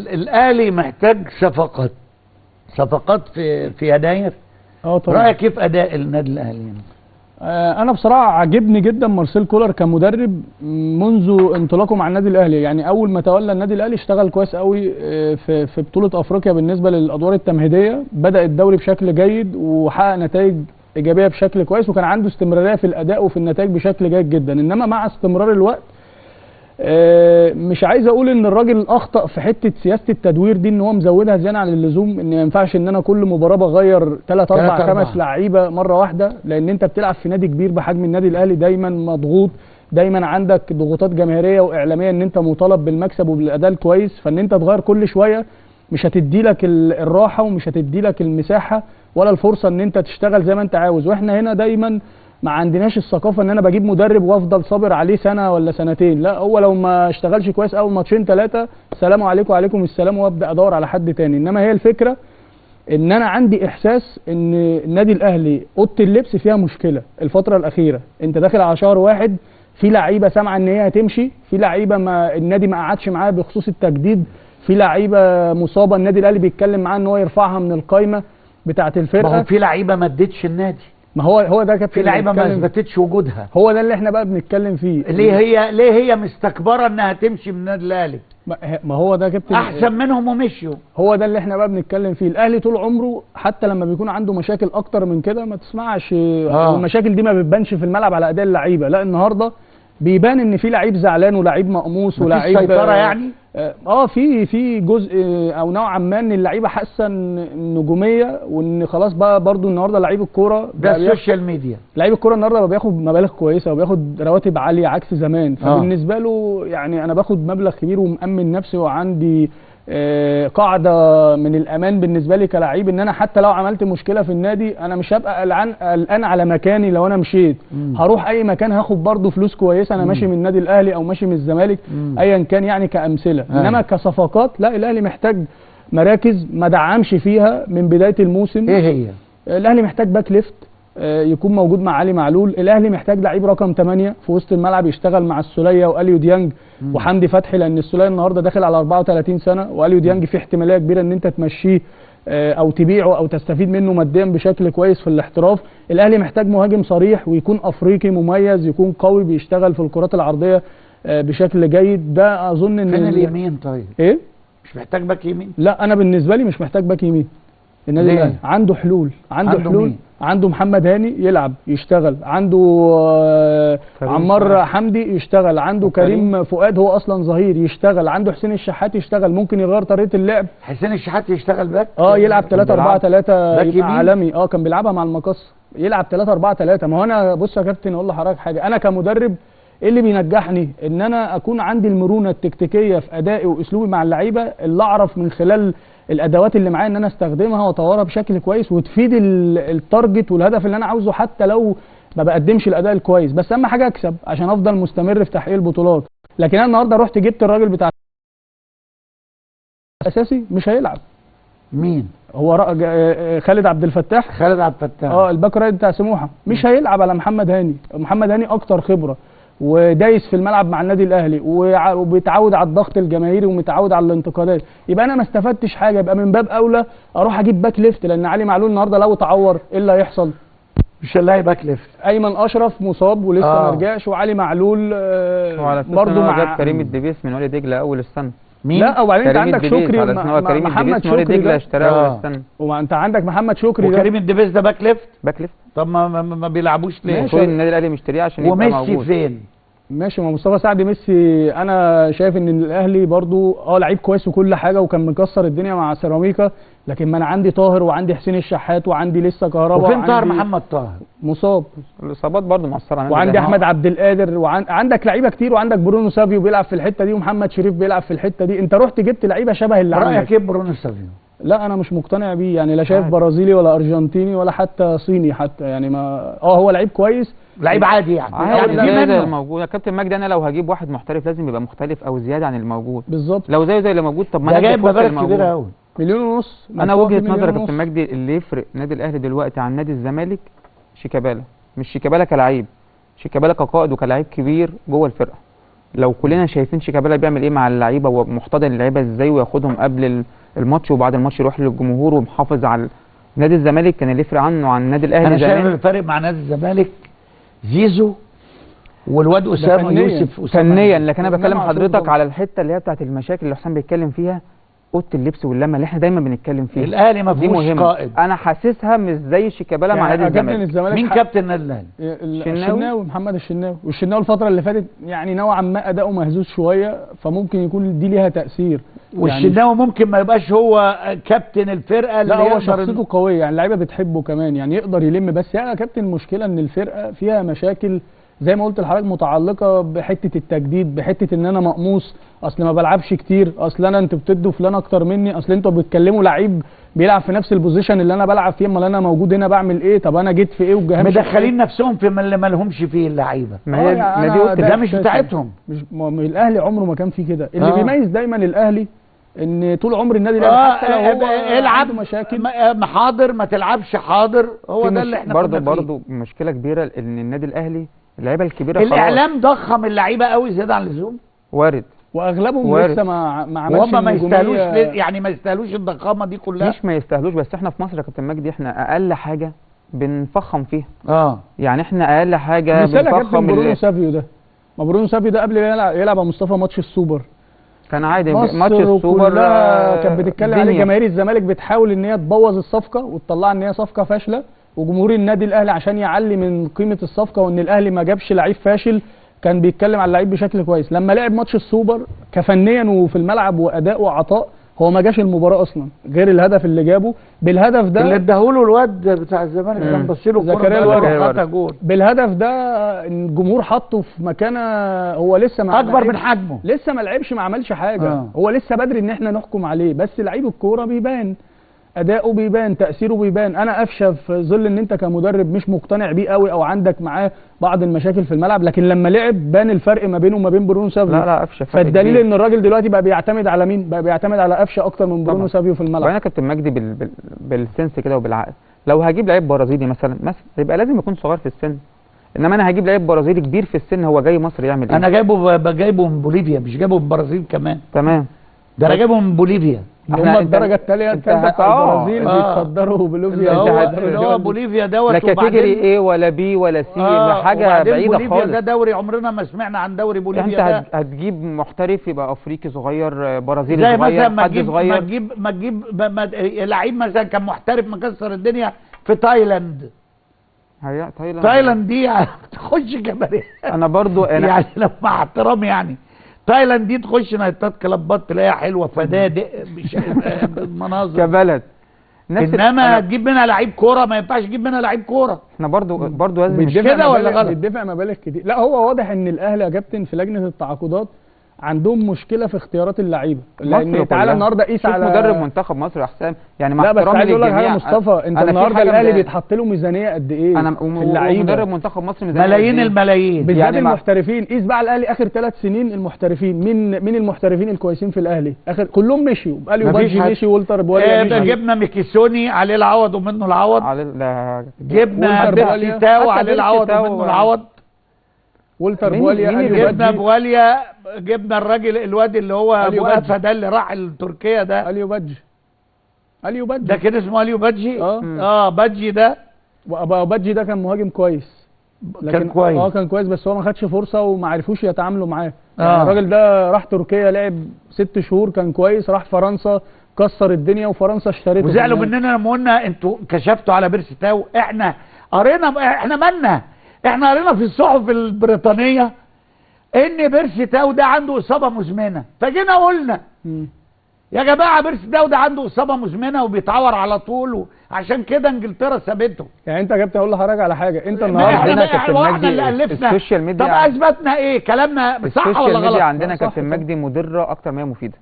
الاهلي محتاج صفقات في يناير. طبعا. رايك كيف اداء النادي الاهلي؟ انا بصراحه عجبني جدا مارسيل كولر كمدرب منذ انطلاقه مع النادي الاهلي. يعني اول ما تولى النادي الاهلي اشتغل كويس قوي في بطوله افريقيا بالنسبه للادوار التمهيديه، بدا الدوري بشكل جيد وحقق نتائج ايجابيه بشكل كويس، وكان عنده استمراريه في الاداء وفي النتائج بشكل جيد جدا. انما مع استمرار الوقت مش عايز اقول ان الراجل اخطا في حته سياسه التدوير دي، ان هو مزودها زياده عن اللزوم، ان ما ينفعش ان انا كل مباراه بغير 3 4 5 لعيبه مره واحده، لان انت بتلعب في نادي كبير بحجم النادي الاهلي، دايما مضغوط، دايما عندك ضغوطات جماهيريه واعلاميه ان انت مطالب بالمكسب وبالاداء الكويس، فان انت تغير كل شويه مش هتدي لك الراحه ومش هتدي لك المساحه ولا الفرصه ان انت تشتغل زي ما انت عاوز. واحنا هنا دايما ما عندناش الثقافه ان انا بجيب مدرب وافضل صابر عليه سنه ولا سنتين، لا، هو لو ما اشتغلش كويس اول ماتشين 3 السلام عليكم وعليكم السلام وابدا ادور على حد تاني. انما هي الفكره ان انا عندي احساس ان النادي الاهلي اوضه اللبس فيها مشكله الفتره الاخيره. انت داخل على شهر واحد، في لعيبه سامعه ان هي هتمشي، في لعيبه ما النادي ما قعدش معاها بخصوص التجديد، في لعيبه مصابه النادي الاهلي بيتكلم معاها ان هو يرفعها من القايمه بتاعه الفرقه. ما هو في لعيبه ما ادتش النادي، ما هو ده كابتن، في لعيبه ما اثبتتش وجودها، هو ده اللي احنا بقى بنتكلم فيه. ليه هي مستكبره انها تمشي من النادي الاهلي؟ ما هو ده كابتن، احسن منهم ومشيوا. هو ده اللي احنا بقى بنتكلم فيه. الاهلي طول عمره حتى لما بيكون عنده مشاكل اكتر من كده ما تسمعش المشاكل دي ما بتبانش في الملعب على اداء اللعيبه، لا النهارده بيبان ان في لعيب زعلان ولاعيب مقموص ولاعيب سيطره يعني. في جزء او نوعا ما ان اللعيبه حاسه النجوميه، وان خلاص بقى برضو النهارده لعيب الكوره ده السوشيال ميديا، لعيب الكوره النهارده بقى بياخد مبالغ كويسه وبياخد رواتب عاليه عكس زمان. فبالنسبه له يعني انا باخد مبلغ كبير ومأمن نفسي وعندي قاعده من الامان بالنسبه لي كلاعب، ان انا حتى لو عملت مشكله في النادي انا مش هبقى قلقان على مكاني. لو انا مشيت هروح اي مكان هاخد برضه فلوس كويسه، انا ماشي من النادي الاهلي او ماشي من الزمالك ايا كان، يعني كامثله. انما كصفقات لا، الاهلي محتاج مراكز ما دعمش فيها من بدايه الموسم. ايه هي؟ الاهلي محتاج باك ليفت يكون موجود مع علي معلول، الاهلي محتاج لعيب رقم 8 في وسط الملعب يشتغل مع السوليه واليو ديانج وحمدي فتحي، لان السوليه النهارده داخل على 34 سنه واليو ديانج في احتماليه كبيره ان انت تمشيه او تبيعه او تستفيد منه ماديا بشكل كويس في الاحتراف. الاهلي محتاج مهاجم صريح ويكون افريقي مميز، يكون قوي بيشتغل في الكرات العرضيه بشكل جيد. ده اظن ان فين اليمين؟ طيب ايه، مش محتاج باك يمين؟ لا انا بالنسبه لي مش محتاج باك يمين. النادي الاهلي عنده حلول، عنده عنده محمد هاني يلعب يشتغل، عنده عمار حمدي يشتغل، عنده كريم فؤاد هو اصلا ظهير يشتغل، عنده حسين الشحات يشتغل، ممكن يغير طريقه اللعب. حسين الشحات يشتغل باك، يلعب 3-4-3 يبقى عالمي. كان بيلعبها مع المقص، يلعب 3-4-3. ما هو انا بص يا كابتن اقول لحضرتك حاجه، انا كمدرب ايه اللي بينجحني؟ ان انا اكون عندي المرونه التكتيكيه في ادائي واسلوبي مع اللعيبه، اللي اعرف من خلال الادوات اللي معايا ان انا استخدمها واطورها بشكل كويس وتفيد التارجت والهدف اللي انا عاوزه، حتى لو ما بقدمش الاداء الكويس، بس اهم حاجه اكسب عشان افضل مستمر في تحقيق البطولات. لكن انا النهارده رحت جبت الراجل بتاع اساسي مش هيلعب. مين هو؟ خالد عبد الفتاح. خالد عبد الفتاح الباك رايت بتاع سموحه، مش هيلعب على محمد هاني. محمد هاني اكتر خبره ودايس في الملعب مع النادي الاهلي وبيتعود على الضغط الجماهيري ومتعود على الانتقادات، يبقى انا ما استفدتش حاجه. يبقى من باب اولى اروح اجيب باك ليفت، لان علي معلول النهارده لو اتعور ايه اللي هيحصل؟ مش هنلاقي باك ليفت. ايمن اشرف مصاب ولسه ما رجعش، وعلي معلول برضه مع كريم الدبيس من وادي دجله اول السنه. مين؟ لا وبعدين انت عندك شكري محمد شكري ده اشتراه اول السنه، وانت عندك محمد شكري وكريم الدبيس ده باك ليفت. باك ليفت. طب ما بيلعبوش ليه؟ المفروض النادي الاهلي مشتريه عشان يبقى موجود. وميسي فين؟ ماشي، ما مصطفى سعد ميسي انا شايف ان الاهلي برضو لعيب كويس وكل حاجه وكان مكسر الدنيا مع سيراميكا، لكن ما انا عندي طاهر وعندي حسين الشحات وعندي لسه كهربا. وفين طاهر محمد طاهر؟ مصاب، الاصابات برضو مأثره. وعندي احمد عبد القادر وعندك لعيبه كتير، وعندك برونو سافيو بيلعب في الحته دي ومحمد شريف بيلعب في الحته دي. انت رحت جبت لعيبه شبه اللي عندك. رايك ايه برونو سافيو؟ لا انا مش مقتنع بيه، يعني لا شايف برازيلي ولا ارجنتيني ولا حتى صيني حتى، يعني ما هو لعيب كويس، لعيب عادي يعني عادي زي الموجود. يا كابتن مجدي انا لو هجيب واحد محترف لازم يبقى مختلف او زياده عن الموجود. بالظبط. لو زيه زي اللي موجود، طب ما انا جايب مبالغ كبيره قوي، 1.5 مليون. انا وجهه نظري يا كابتن مجدي اللي يفرق النادي الاهلي دلوقتي عن نادي الزمالك شيكابالا. مش شيكابالا كلاعب، شيكابالا كقائد وكلاعب كبير جوه الفرقه. لو كلنا شايفين شيكابالا بيعمل ايه مع اللعيبه ومحتضن اللعيبه ازاي وياخدهم قبل الماتش وبعد الماتش يروح للجمهور ومحافظ على نادي الزمالك، كان اللي يفرق عنه عن النادي الاهلي انا شايف زمان. الفرق مع نادي الزمالك زيزو والواد اسامه فنياً. يوسف اسامه فنيا، لكن انا بكلم إمام عاشور حضرتك طبعاً. على الحته اللي هي بتاعت المشاكل اللي حسام بيتكلم فيها، اوضه اللبس واللمه اللي احنا دايما بنتكلم فيها. الاهلي ما دي فيهوش مهمه، قائد. انا حاسسها مش زي شيكابالا مع نادي كابتن الزمالك. مين كابتن النادي الاهلي؟ الشناوي، محمد الشناوي. والشناوي الفتره اللي فاتت يعني نوعا ما اداؤه مهزوز شويه، فممكن يكون دي ليها تاثير. والشناوي ممكن ما يبقاش هو كابتن الفرقه اللي لا، هو يقدر شخصيته قويه، يعني اللعيبه بتحبه كمان، يعني يقدر يلم. بس يعني يا كابتن المشكله ان الفرقه فيها مشاكل زي ما قلت لحضرتك، متعلقه بحته التجديد، بحته ان انا مقموص، اصل ما بلعبش كتير، اصل انتوا بتدوا فلان اكتر مني، اصل انتوا بتكلموا لعيب بيلعب في نفس البوزيشن اللي انا بلعب فيه، امال انا موجود هنا بعمل ايه؟ طب انا جيت في ايه والجهاز مدخلين نفسهم في اللي ما لهمش فيه اللعيبه. ما هي يعني نادي اوضه ده مش بتاعتهم. مش الاهلي عمره ما كان فيه كده. اللي بيميز دايما الاهلي ان طول عمر النادي الاهلي حتى لو هو العب عنده مشاكل حاضر، ما تلعبش حاضر، هو ده اللي احنا كنا فيه. برضه مشكله كبيره ان النادي الاهلي اللعيبه الكبيره خلاص. الاعلام ضخم اللعيبه قوي زياده عن اللزوم، وارد، واغلبهم وارد. لسه ما عملش وهم ما يستاهلوش النجومية. يعني ما يستاهلوش الضخامه دي كلها. مش ما يستاهلوش، بس احنا في مصر يا كابتن مجدي احنا اقل حاجه بنفخم فيها. يعني احنا اقل حاجه مثال يا كابتن بنفخم برونو سافيو ده. ما برونو سافيو ده قبل ما يلعب يا مصطفى ماتش السوبر، كان عادي. مصر ماتش السوبر كانت بتتكلم عليه. جماهير الزمالك بتحاول ان هي تبوظ الصفقه وتطلعها ان هي صفقه فاشله، وجمهور النادي الاهلي عشان يعلي من قيمه الصفقه وان الاهلي ما جابش لعيب فاشل كان بيتكلم على اللعيب بشكل كويس. لما لعب ماتش السوبر كفنيا وفي الملعب واداء وعطاء، هو ما جاش المباراه اصلا غير الهدف اللي جابه. بالهدف ده اللي اداهوله الواد بتاع الزمالك كان بص له زكريا الورد. جول. بالهدف ده الجمهور حطه في مكانه، هو لسه ما اكبر من حجمه، لسه ما لعبش، ما عملش حاجه. هو لسه بدري ان احنا نحكم عليه، بس لعيب الكوره بيبان اداؤه، بيبان تاثيره، بيبان. انا افشى في ظل ان انت كمدرب مش مقتنع بيه قوي او عندك معاه بعض المشاكل في الملعب، لكن لما لعب بان الفرق ما بينه وما بين برونو سافيو. لا افشى فرق فالدليل كبير. ان الراجل دلوقتي بقى بيعتمد على مين؟ بقى بيعتمد على افشى اكتر من برونو سافيو في الملعب. وانا كابتن مجدي بالسنس كده وبالعقل، لو هجيب لعيب برازيلي مثلا يبقى لازم يكون صغير في السن، انما انا هجيب لعيب برازيلي كبير في السن هو جاي مصر يعمل ايه؟ انا جايبه من بوليفيا، مش جايبه من البرازيل كمان. تمام، ده انا جايبه من بوليفيا. هم الدرجه الثالثه بتاع البرازيل بيتصدروا بوليفيا. هو بوليفيا دوت، لا كاتيجوري ايه ولا بي ولا سي، حاجه بعيده خالص. بوليفيا ده دوري عمرنا ما سمعنا عن دوري بوليفيا ده. انت هتجيب محترف يبقى افريقي صغير، برازيلي زي صغير، مثلا حد صغير. ما تجيب لعيب مثلا كان محترف مكسر الدنيا في تايلاند. تايلاند دي تخش جماهير. انا برضو يعني لو مع احترامي يعني تايلاند دي تخش نايتات كلابات تلاقيها حلوه، فنادق مناظر كبلد. انما تجيب منها لعيب كوره ما ينفعش تجيب منها لعيب كوره. احنا برضو لازم مش كده ولا غلط؟ بيدفع مبالغ كتير. لا هو واضح ان الاهلي يا كابتن في لجنه التعاقدات عندهم مشكله في اختيارات اللعيبه، لان تعالى النهارده قيس على مدرب منتخب مصر يا حسام، يعني مع لا بس عايز اقول لك حاجه للجميع. مصطفى، انت النهارده الاهلي بيتحط له ميزانيه قد ايه؟ انا مدرب منتخب مصر ميزانيه ملايين الملايين بالذات يعني المحترفين. قيس بقى على الاهلي اخر 3 سنين المحترفين، مين المحترفين الكويسين في الاهلي؟ اخر كلهم مشيوا، اليو بادجي مشي، والتر بواليا مشي، جبنا ميكيسوني عليه العوض ومنه العوض، جبنا بيرسي تاو عليه العوض ومنه العوض، والتر بواليا، جبنا بواليا، جبنا الراجل الواد اللي هو ابو قفا ده اللي راح لتركيا ده، اليو بادجي ده كده اسمه اليو بادجي. بادجي ده، وابو بادجي ده كان مهاجم كويس، كان كويس كان كويس، بس هو ما خدش فرصه وما عرفوش يتعاملوا معاه. يعني الراجل ده راح تركيا لعب 6 شهور كان كويس، راح فرنسا كسر الدنيا وفرنسا اشترته وزعلوا مننا لما قلنا انتوا كشفتوا على بيرسي تاو. احنا قرينا في الصحف البريطانيه ان بيرسي تاو ده عنده اصابه مزمنه، فجينا قلنا يا جماعه بيرسي تاو ده عنده اصابه مزمنه وبيتعور على طول، عشان كده انجلترا سابته. يعني انت جبت اقول لحضرتك على حاجه، انت النهارده احنا اللي الفنا السوشيال ميديا. طب اثبتنا ايه؟ كلامنا صح ولا غلط؟ السوشيال ميديا عندنا كابتن مجدي مضره اكتر ما هي مفيده.